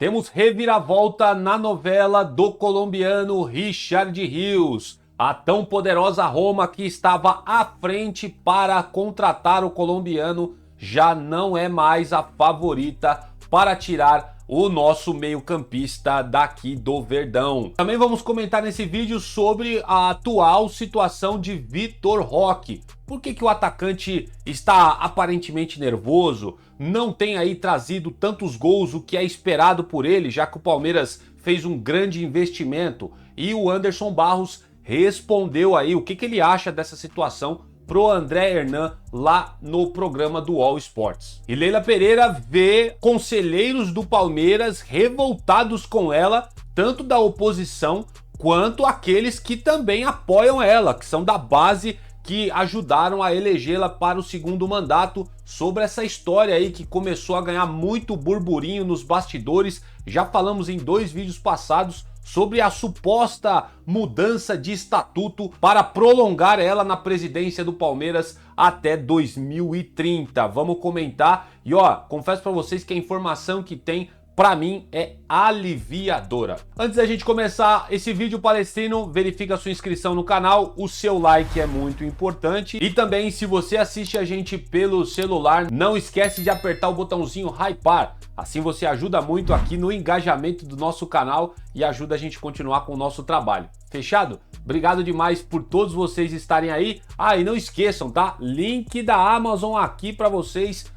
Temos reviravolta na novela do colombiano Richard Rios. A tão poderosa Roma que estava à frente para contratar o colombiano já não é mais a favorita para tirar o nosso meio-campista daqui do Verdão. Também vamos comentar nesse vídeo sobre a atual situação de Vitor Roque. Por que o atacante está aparentemente nervoso? Não tem aí trazido tantos gols, o que é esperado por ele, já que o Palmeiras fez um grande investimento. E o Anderson Barros respondeu aí o que ele acha dessa situação pro André Hernan lá no programa do All Sports. E Leila Pereira vê conselheiros do Palmeiras revoltados com ela, tanto da oposição quanto aqueles que também apoiam ela, que são da base, que ajudaram a elegê-la para o segundo mandato. Sobre essa história aí que começou a ganhar muito burburinho nos bastidores, já falamos em 2 vídeos passados sobre a suposta mudança de estatuto para prolongar ela na presidência do Palmeiras até 2030. Vamos comentar e confesso para vocês que a informação que tem pra mim é aliviadora. Antes da gente começar esse vídeo palestrino, verifica a sua inscrição no canal, o seu like é muito importante. E também, se você assiste a gente pelo celular, não esquece de apertar o botãozinho hypar. Assim você ajuda muito aqui no engajamento do nosso canal e ajuda a gente a continuar com o nosso trabalho. Fechado? Obrigado demais por todos vocês estarem aí. E não esqueçam, tá? Link da Amazon aqui para vocês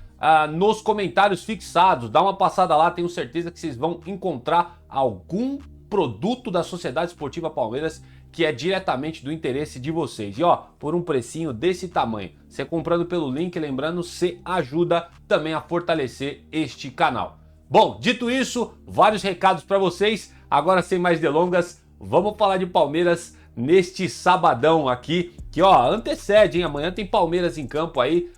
nos comentários fixados. Dá uma passada lá, tenho certeza que vocês vão encontrar algum produto da Sociedade Esportiva Palmeiras que é diretamente do interesse de vocês. E por um precinho desse tamanho, você comprando pelo link, lembrando, você ajuda também a fortalecer este canal. Bom, dito isso, vários recados para vocês. Agora, sem mais delongas, vamos falar de Palmeiras neste sabadão aqui, que antecede, hein? Amanhã tem Palmeiras em campo aí,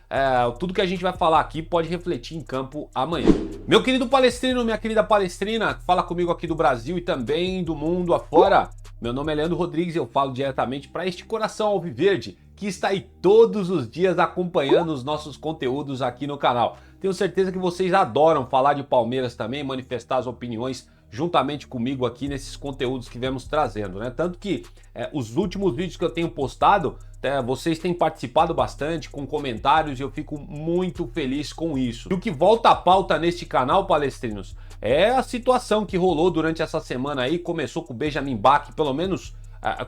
tudo que a gente vai falar aqui pode refletir em campo amanhã. Meu querido palestrino, minha querida palestrina, fala comigo aqui do Brasil e também do mundo afora. Meu nome é Leandro Rodrigues e eu falo diretamente para este coração alviverde que está aí todos os dias acompanhando os nossos conteúdos aqui no canal. Tenho certeza que vocês adoram falar de Palmeiras também, manifestar as opiniões juntamente comigo aqui nesses conteúdos que vemos trazendo, né? Tanto que os últimos vídeos que eu tenho postado, vocês têm participado bastante com comentários e eu fico muito feliz com isso. E o que volta à pauta neste canal, palestrinos, é a situação que rolou durante essa semana aí. Começou com o Benjamin Bach, pelo menos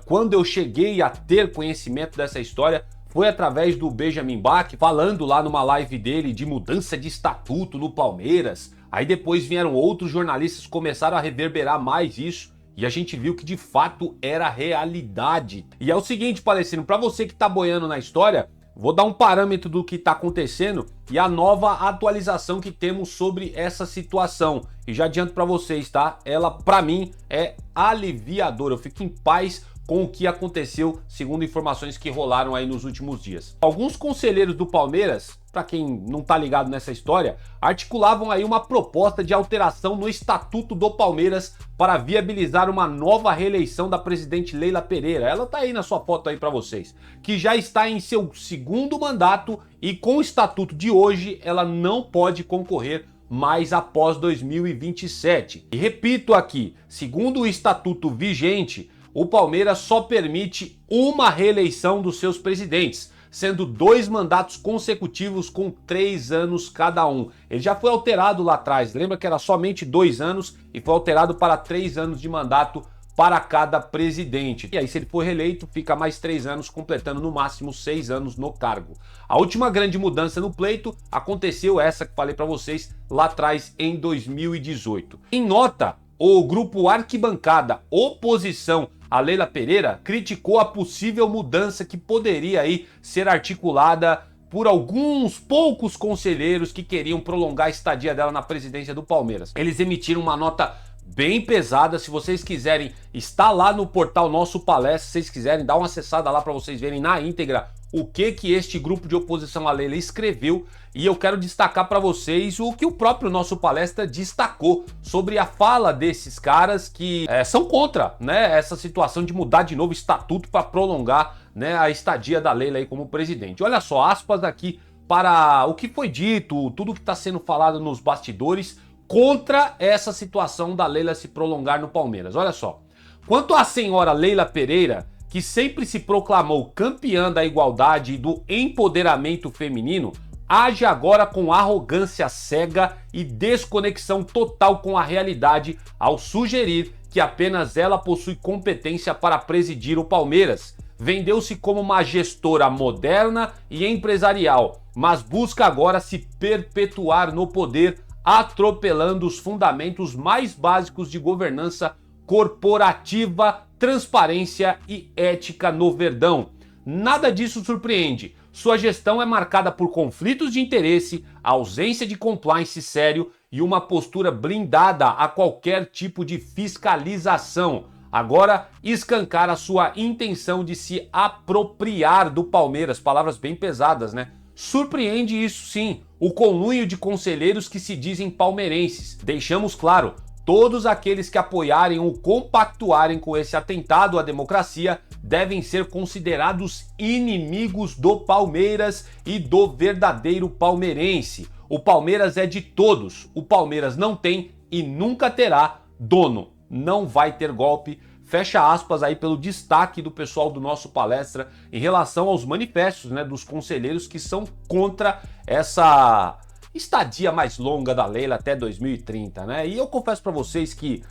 quando eu cheguei a ter conhecimento dessa história, foi através do Benjamin Bach, falando lá numa live dele de mudança de estatuto no Palmeiras. Aí depois vieram outros jornalistas que começaram a reverberar mais isso e a gente viu que de fato era realidade. E é o seguinte, palestrino, para você que tá boiando na história, vou dar um parâmetro do que tá acontecendo e a nova atualização que temos sobre essa situação. E já adianto para vocês, tá? Ela, para mim, é aliviadora. Eu fico em paz com o que aconteceu, segundo informações que rolaram aí nos últimos dias. Alguns conselheiros do Palmeiras, para quem não tá ligado nessa história, articulavam aí uma proposta de alteração no estatuto do Palmeiras para viabilizar uma nova reeleição da presidente Leila Pereira. Ela tá aí na sua foto aí para vocês, que já está em seu segundo mandato e com o estatuto de hoje ela não pode concorrer mais após 2027. E repito aqui, segundo o estatuto vigente, o Palmeiras só permite uma reeleição dos seus presidentes, sendo 2 mandatos consecutivos com 3 anos cada um. Ele já foi alterado lá atrás, lembra que era somente 2 anos e foi alterado para 3 anos de mandato para cada presidente. E aí, se ele for reeleito, fica mais 3 anos, completando no máximo 6 anos no cargo. A última grande mudança no pleito aconteceu, essa que falei para vocês lá atrás, em 2018. Em nota, o grupo Arquibancada Oposição a Leila Pereira criticou a possível mudança que poderia aí ser articulada por alguns poucos conselheiros que queriam prolongar a estadia dela na presidência do Palmeiras. Eles emitiram uma nota bem pesada. Se vocês quiserem, está lá no portal Nosso Palestra, se vocês quiserem, dá uma acessada lá para vocês verem na íntegra o que este grupo de oposição à Leila escreveu. E eu quero destacar para vocês o que o próprio Nosso Palestra destacou sobre a fala desses caras que são contra, né, essa situação de mudar de novo o estatuto para prolongar, né, a estadia da Leila aí como presidente. Olha só, aspas aqui para o que foi dito, tudo que está sendo falado nos bastidores, contra essa situação da Leila se prolongar no Palmeiras. Olha só, quanto à senhora Leila Pereira, que sempre se proclamou campeã da igualdade e do empoderamento feminino, age agora com arrogância cega e desconexão total com a realidade ao sugerir que apenas ela possui competência para presidir o Palmeiras. Vendeu-se como uma gestora moderna e empresarial, mas busca agora se perpetuar no poder, atropelando os fundamentos mais básicos de governança corporativa, transparência e ética no Verdão. Nada disso surpreende. Sua gestão é marcada por conflitos de interesse, ausência de compliance sério e uma postura blindada a qualquer tipo de fiscalização. Agora escancara sua intenção de se apropriar do Palmeiras, palavras bem pesadas, né? Surpreende isso sim, o conluio de conselheiros que se dizem palmeirenses. Deixamos claro, todos aqueles que apoiarem ou compactuarem com esse atentado à democracia devem ser considerados inimigos do Palmeiras e do verdadeiro palmeirense. O Palmeiras é de todos, o Palmeiras não tem e nunca terá dono. Não vai ter golpe, fecha aspas aí pelo destaque do pessoal do nosso palestra em relação aos manifestos, né, dos conselheiros que são contra essa estadia mais longa da Leila até 2030, né? E eu confesso para vocês que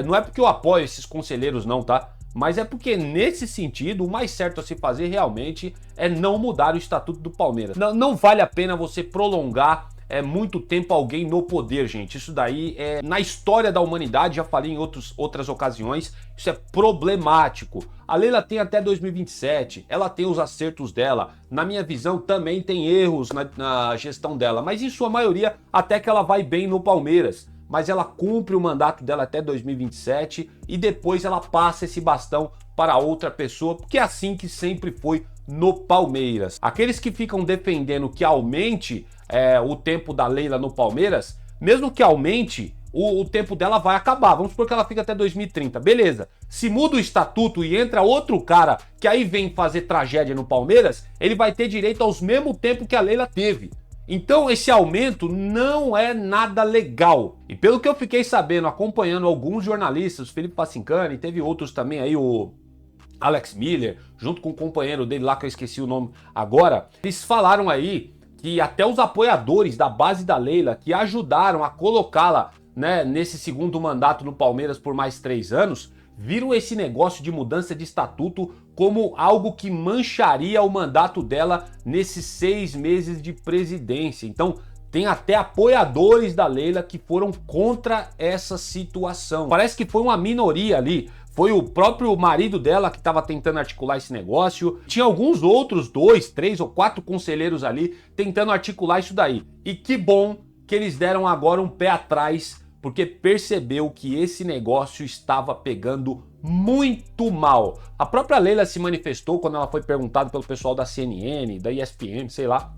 não é porque eu apoio esses conselheiros não, tá? Mas é porque nesse sentido o mais certo a se fazer realmente é não mudar o estatuto do Palmeiras. Não vale a pena você prolongar muito tempo alguém no poder, gente. Isso daí na história da humanidade, já falei em outras ocasiões, isso é problemático. A Leila tem até 2027, ela tem os acertos dela, na minha visão também tem erros na gestão dela, mas em sua maioria até que ela vai bem no Palmeiras. Mas ela cumpre o mandato dela até 2027 e depois ela passa esse bastão para outra pessoa, porque é assim que sempre foi no Palmeiras. Aqueles que ficam defendendo que aumente o tempo da Leila no Palmeiras, mesmo que aumente, o tempo dela vai acabar. Vamos supor que ela fica até 2030, beleza. Se muda o estatuto e entra outro cara que aí vem fazer tragédia no Palmeiras, ele vai ter direito aos mesmo tempo que a Leila teve. Então esse aumento não é nada legal. E pelo que eu fiquei sabendo, acompanhando alguns jornalistas, o Felipe Pacincani, teve outros também aí, o Alex Miller, junto com o companheiro dele lá que eu esqueci o nome agora, eles falaram aí que até os apoiadores da base da Leila, que ajudaram a colocá-la, né, nesse segundo mandato no Palmeiras por mais 3 anos, viram esse negócio de mudança de estatuto como algo que mancharia o mandato dela nesses 6 meses de presidência. Então tem até apoiadores da Leila que foram contra essa situação. Parece que foi uma minoria ali. Foi o próprio marido dela que estava tentando articular esse negócio. Tinha alguns outros 2, 3 ou 4 conselheiros ali tentando articular isso daí. E que bom que eles deram agora um pé atrás, porque percebeu que esse negócio estava pegando muito mal. A própria Leila se manifestou quando ela foi perguntada pelo pessoal da CNN, da ESPN, sei lá,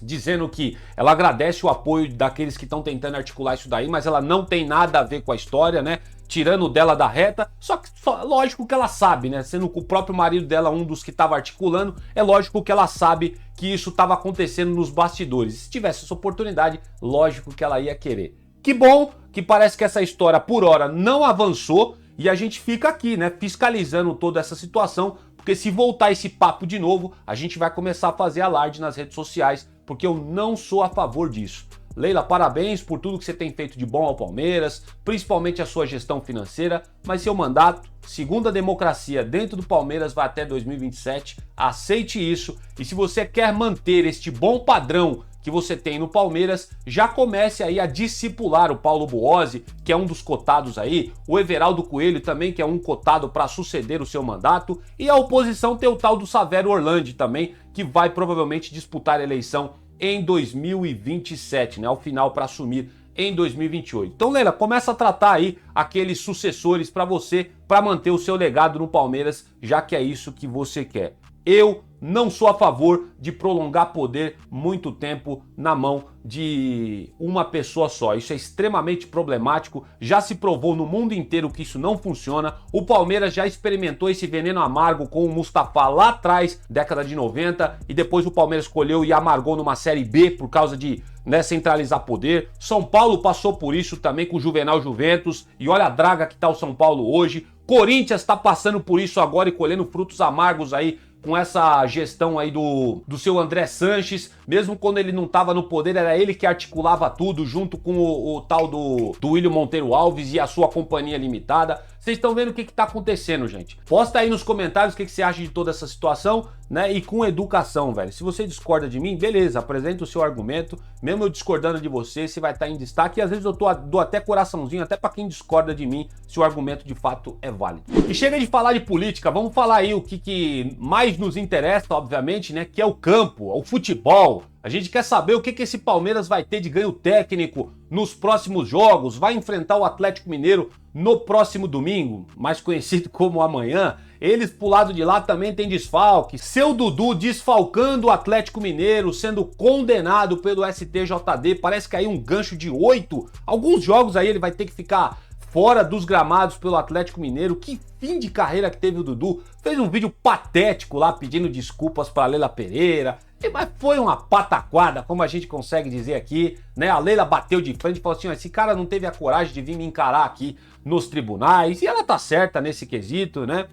dizendo que ela agradece o apoio daqueles que estão tentando articular isso daí, mas ela não tem nada a ver com a história, né? Tirando dela da reta, só que lógico que ela sabe, né? Sendo o próprio marido dela um dos que estava articulando, é lógico que ela sabe que isso estava acontecendo nos bastidores. Se tivesse essa oportunidade, lógico que ela ia querer. Que bom que parece que essa história por hora não avançou e a gente fica aqui, né, fiscalizando toda essa situação, porque se voltar esse papo de novo, a gente vai começar a fazer alarde nas redes sociais, porque eu não sou a favor disso. Leila, parabéns por tudo que você tem feito de bom ao Palmeiras, principalmente a sua gestão financeira, mas seu mandato, segundo a democracia dentro do Palmeiras, vai até 2027, aceite isso, e se você quer manter este bom padrão que você tem no Palmeiras, já comece aí a discipular o Paulo Boozzi, que é um dos cotados aí, o Everaldo Coelho também, que é um cotado para suceder o seu mandato, e a oposição tem o tal do Savério Orlandi também, que vai provavelmente disputar a eleição em 2027, né, ao final para assumir em 2028. Então, Leila, começa a tratar aí aqueles sucessores para você, para manter o seu legado no Palmeiras, já que é isso que você quer. Eu não sou a favor de prolongar poder muito tempo na mão de uma pessoa só. Isso é extremamente problemático, já se provou no mundo inteiro que isso não funciona. O Palmeiras já experimentou esse veneno amargo com o Mustafa lá atrás, década de 90, e depois o Palmeiras escolheu e amargou numa Série B por causa de centralizar poder. São Paulo passou por isso também com o Juvenal Juventus, e olha a draga que tá o São Paulo hoje. Corinthians está passando por isso agora e colhendo frutos amargos aí com essa gestão aí do seu André Sanches. Mesmo quando ele não estava no poder, era ele que articulava tudo junto com o tal do William Monteiro Alves e a sua companhia limitada. Vocês estão vendo o que está acontecendo, gente? Posta aí nos comentários o que você acha de toda essa situação, né? E com educação, velho. Se você discorda de mim, beleza, apresenta o seu argumento. Mesmo eu discordando de você vai estar em destaque. E às vezes eu dou até coraçãozinho, até para quem discorda de mim, se o argumento de fato é válido. E chega de falar de política, vamos falar aí o que mais nos interessa, obviamente, né? Que é o campo, o futebol. A gente quer saber o que esse Palmeiras vai ter de ganho técnico nos próximos jogos. Vai enfrentar o Atlético Mineiro no próximo domingo, mais conhecido como amanhã. Eles pro lado de lá também tem desfalque. Seu Dudu desfalcando o Atlético Mineiro, sendo condenado pelo STJD. Parece que aí um gancho de 8. Alguns jogos aí ele vai ter que ficar fora dos gramados pelo Atlético Mineiro. Que fim de carreira que teve o Dudu. Fez um vídeo patético lá pedindo desculpas para Leila Pereira. Mas foi uma pataquada, como a gente consegue dizer aqui, né? A Leila bateu de frente e falou assim: ó, esse cara não teve a coragem de vir me encarar aqui nos tribunais. E ela tá certa nesse quesito, né?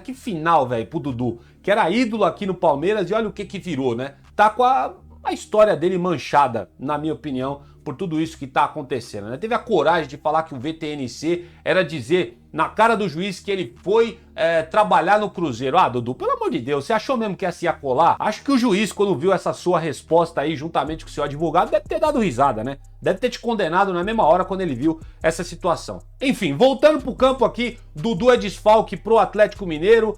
Que final, velho, pro Dudu, que era ídolo aqui no Palmeiras, e olha o que virou, né? Tá com a história dele manchada, na minha opinião, por tudo isso que tá acontecendo, né? Teve a coragem de falar que o VTNC era dizer na cara do juiz que ele foi trabalhar no Cruzeiro. Ah, Dudu, pelo amor de Deus, você achou mesmo que essa ia colar? Acho que o juiz, quando viu essa sua resposta aí, juntamente com o seu advogado, deve ter dado risada, né? Deve ter te condenado na mesma hora quando ele viu essa situação. Enfim, voltando pro campo aqui, Dudu é desfalque pro Atlético Mineiro.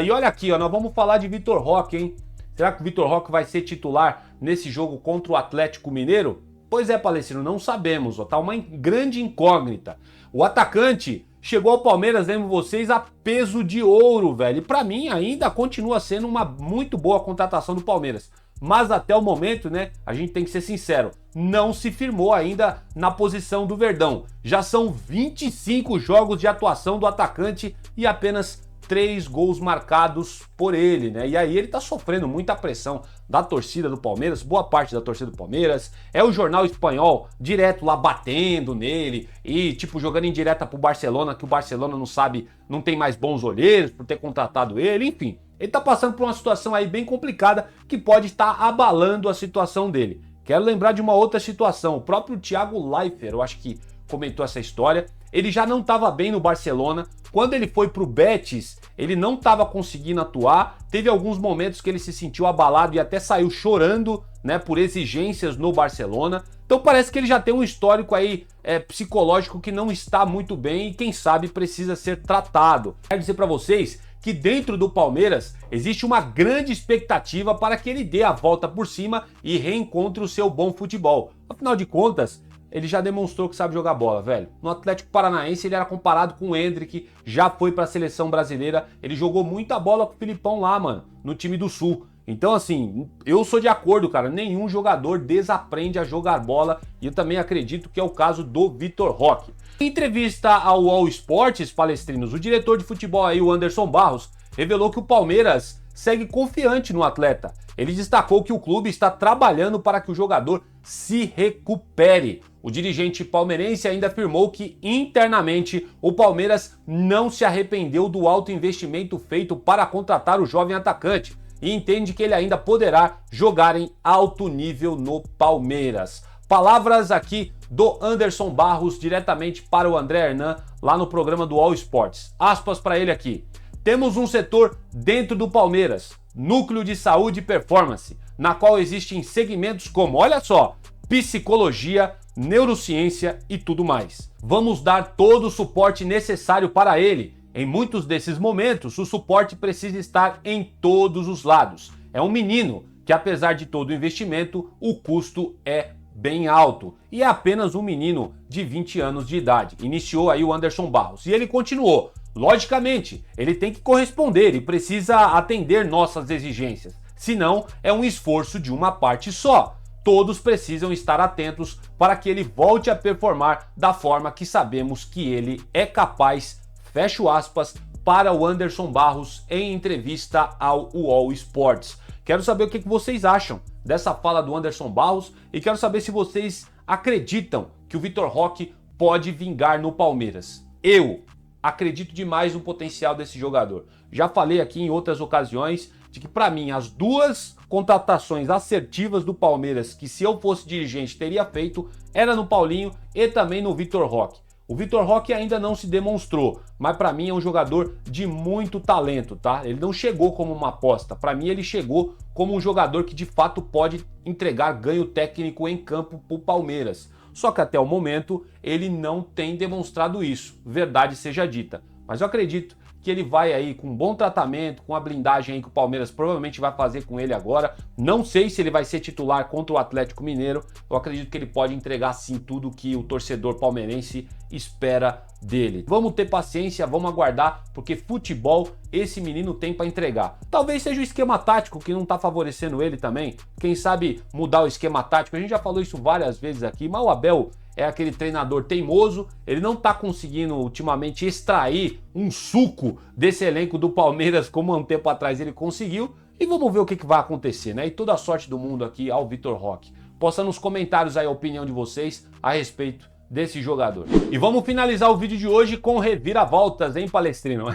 E olha aqui, ó, nós vamos falar de Vitor Roque, hein? Será que o Vitor Roque vai ser titular nesse jogo contra o Atlético Mineiro? Pois é, Palestino, não sabemos, ó, tá uma grande incógnita. O atacante chegou ao Palmeiras, lembro vocês, a peso de ouro, velho. E pra mim ainda continua sendo uma muito boa contratação do Palmeiras. Mas até o momento, né, a gente tem que ser sincero, não se firmou ainda na posição do Verdão. Já são 25 jogos de atuação do atacante e apenas 3 gols marcados por ele, né? E aí ele tá sofrendo muita pressão da torcida do Palmeiras, boa parte da torcida do Palmeiras. É o jornal espanhol direto lá batendo nele e tipo jogando em direta pro Barcelona, que o Barcelona não sabe, não tem mais bons olheiros por ter contratado ele, enfim. Ele tá passando por uma situação aí bem complicada que pode estar abalando a situação dele. Quero lembrar de uma outra situação, o próprio Thiago Leifert, eu acho que comentou essa história. Ele já não estava bem no Barcelona. Quando ele foi pro Betis, ele não estava conseguindo atuar. Teve alguns momentos que ele se sentiu abalado e até saiu chorando, né, por exigências no Barcelona. Então parece que ele já tem um histórico aí psicológico que não está muito bem e quem sabe precisa ser tratado. Quero dizer para vocês que dentro do Palmeiras existe uma grande expectativa para que ele dê a volta por cima e reencontre o seu bom futebol. Afinal de contas, ele já demonstrou que sabe jogar bola, velho. No Atlético Paranaense ele era comparado com o Endrick, já foi para a seleção brasileira, ele jogou muita bola com o Filipão lá, mano, no time do Sul. Então assim, eu sou de acordo, cara, nenhum jogador desaprende a jogar bola e eu também acredito que é o caso do Vitor Roque. Em entrevista ao All Sports, Palestrinos, o diretor de futebol aí, o Anderson Barros, revelou que o Palmeiras segue confiante no atleta. Ele destacou que o clube está trabalhando para que o jogador se recupere. O dirigente palmeirense ainda afirmou que internamente o Palmeiras não se arrependeu do alto investimento feito para contratar o jovem atacante e entende que ele ainda poderá jogar em alto nível no Palmeiras. Palavras aqui do Anderson Barros diretamente para o André Hernan lá no programa do All Sports. Aspas para ele aqui. Temos um setor dentro do Palmeiras, núcleo de saúde e performance, na qual existem segmentos como, olha só, psicologia, neurociência e tudo mais. Vamos dar todo o suporte necessário para ele. Em muitos desses momentos, o suporte precisa estar em todos os lados. É um menino que, apesar de todo o investimento, o custo é bem alto. E é apenas um menino de 20 anos de idade. Iniciou aí o Anderson Barros. E ele continuou. Logicamente, ele tem que corresponder e precisa atender nossas exigências, senão é um esforço de uma parte só. Todos precisam estar atentos para que ele volte a performar da forma que sabemos que ele é capaz, fecho aspas, para o Anderson Barros em entrevista ao UOL Sports. Quero saber o que vocês acham dessa fala do Anderson Barros e quero saber se vocês acreditam que o Vitor Roque pode vingar no Palmeiras. Eu acredito demais no potencial desse jogador. Já falei aqui em outras ocasiões de que, para mim, as duas contratações assertivas do Palmeiras que, se eu fosse dirigente, teria feito, era no Paulinho e também no Vitor Roque. O Vitor Roque ainda não se demonstrou, mas para mim é um jogador de muito talento, tá? Ele não chegou como uma aposta. Para mim ele chegou como um jogador que de fato pode entregar ganho técnico em campo pro Palmeiras. Só que até o momento ele não tem demonstrado isso, verdade seja dita. Mas eu acredito que ele vai aí com um bom tratamento, com a blindagem aí que o Palmeiras provavelmente vai fazer com ele agora. Não sei se ele vai ser titular contra o Atlético Mineiro. Eu acredito que ele pode entregar sim tudo que o torcedor palmeirense espera dele. Vamos ter paciência, vamos aguardar, porque futebol esse menino tem para entregar. Talvez seja o esquema tático que não tá favorecendo ele também. Quem sabe mudar o esquema tático. A gente já falou isso várias vezes aqui, mas o Abel é aquele treinador teimoso, ele não tá conseguindo ultimamente extrair um suco desse elenco do Palmeiras como um tempo atrás ele conseguiu, e vamos ver o que vai acontecer, né? E toda a sorte do mundo aqui ao Vitor Roque. Posta nos comentários aí a opinião de vocês a respeito desse jogador. E vamos finalizar o vídeo de hoje com reviravoltas, hein, Palestrino?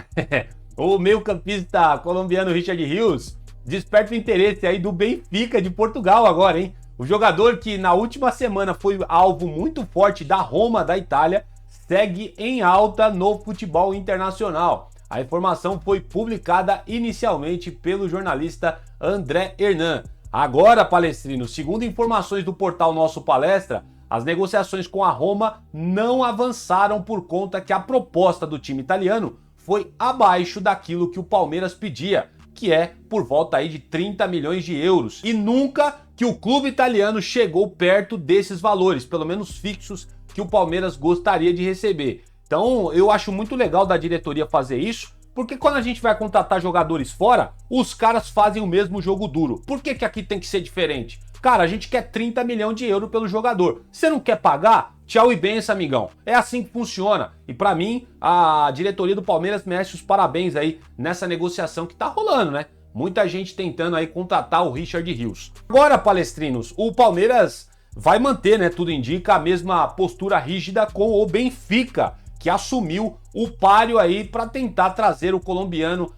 O meio-campista colombiano Richard Rios desperta o interesse aí do Benfica de Portugal agora, hein? O jogador que na última semana foi alvo muito forte da Roma da Itália segue em alta no futebol internacional. A informação foi publicada inicialmente pelo jornalista André Hernan. Agora, Palestrino, segundo informações do portal Nosso Palestra, as negociações com a Roma não avançaram por conta que a proposta do time italiano foi abaixo daquilo que o Palmeiras pedia, que é por volta aí de 30 milhões de euros. E nunca que o clube italiano chegou perto desses valores, pelo menos fixos, que o Palmeiras gostaria de receber. Então eu acho muito legal da diretoria fazer isso, porque quando a gente vai contratar jogadores fora, os caras fazem o mesmo jogo duro. Por que aqui tem que ser diferente? Cara, a gente quer 30 milhões de euros pelo jogador. Você não quer pagar? Tchau e benção, amigão. É assim que funciona. E pra mim, a diretoria do Palmeiras merece os parabéns aí nessa negociação que tá rolando, né? Muita gente tentando aí contratar o Richard Rios. Agora, palestrinos, o Palmeiras vai manter, né, tudo indica, a mesma postura rígida com o Benfica, que assumiu o páreo aí para tentar trazer o colombiano,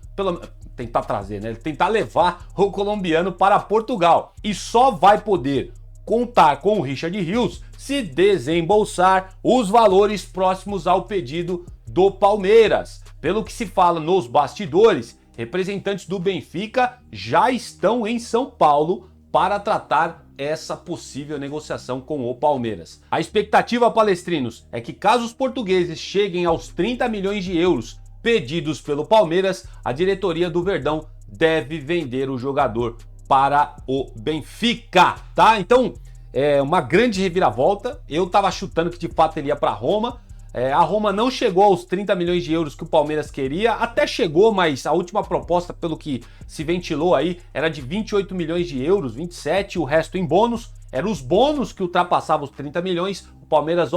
tentar levar o colombiano para Portugal. E só vai poder contar com o Richard Rios se desembolsar os valores próximos ao pedido do Palmeiras. Pelo que se fala nos bastidores, representantes do Benfica já estão em São Paulo para tratar essa possível negociação com o Palmeiras. A expectativa, palestrinos, é que caso os portugueses cheguem aos 30 milhões de euros pedidos pelo Palmeiras, a diretoria do Verdão deve vender o jogador para o Benfica, tá? Então, é uma grande reviravolta. Eu tava chutando que de fato ele ia para Roma. A Roma não chegou aos 30 milhões de euros que o Palmeiras queria, até chegou, mas a última proposta, pelo que se ventilou aí, era de 28 milhões de euros, 27, o resto em bônus. Eram os bônus que ultrapassavam os 30 milhões. O Palmeiras,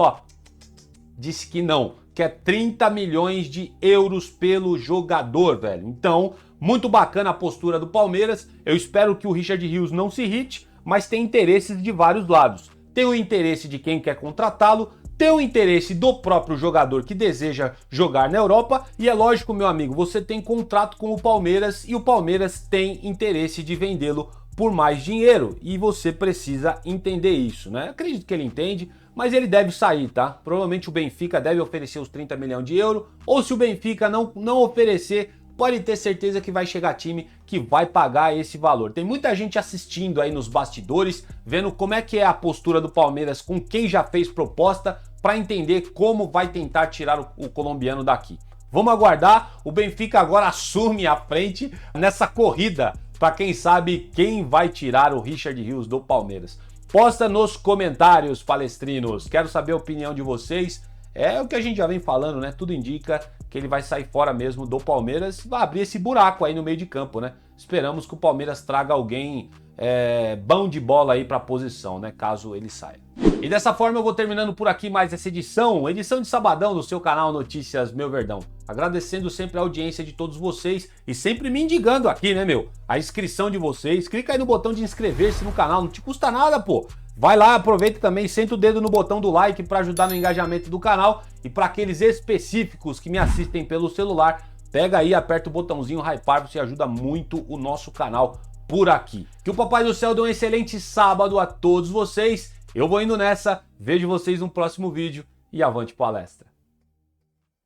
disse que não, que é 30 milhões de euros pelo jogador, velho. Então, muito bacana a postura do Palmeiras. Eu espero que o Richard Rios não se irrite, mas tem interesses de vários lados. Tem o interesse de quem quer contratá-lo, tem o interesse do próprio jogador que deseja jogar na Europa e é lógico, meu amigo, você tem contrato com o Palmeiras e o Palmeiras tem interesse de vendê-lo por mais dinheiro e você precisa entender isso, né? Acredito que ele entende, mas ele deve sair, tá? Provavelmente o Benfica deve oferecer os 30 milhões de euros ou se o Benfica não oferecer, pode ter certeza que vai chegar time que vai pagar esse valor. Tem muita gente assistindo aí nos bastidores, vendo como é que é a postura do Palmeiras com quem já fez proposta para entender como vai tentar tirar o colombiano daqui. Vamos aguardar, o Benfica agora assume a frente nessa corrida para quem sabe quem vai tirar o Richard Rios do Palmeiras. Posta nos comentários, palestrinos, quero saber a opinião de vocês. é o que a gente já vem falando, né? Tudo indica que ele vai sair fora mesmo do Palmeiras, vai abrir esse buraco aí no meio de campo, né? Esperamos que o Palmeiras traga alguém bom de bola aí para a posição, né? Caso ele saia. E dessa forma eu vou terminando por aqui mais essa edição de sabadão do seu canal Notícias Meu Verdão. Agradecendo sempre a audiência de todos vocês e sempre me indigando aqui, né, meu? A inscrição de vocês. Clica aí no botão de inscrever-se no canal, não te custa nada, pô. Vai lá, aproveita também, senta o dedo no botão do like para ajudar no engajamento do canal. E para aqueles específicos que me assistem pelo celular, pega aí, aperta o botãozinho hypar, você ajuda muito o nosso canal por aqui. Que o Papai do Céu dê um excelente sábado a todos vocês. Eu vou indo nessa, vejo vocês no próximo vídeo e avante palestra.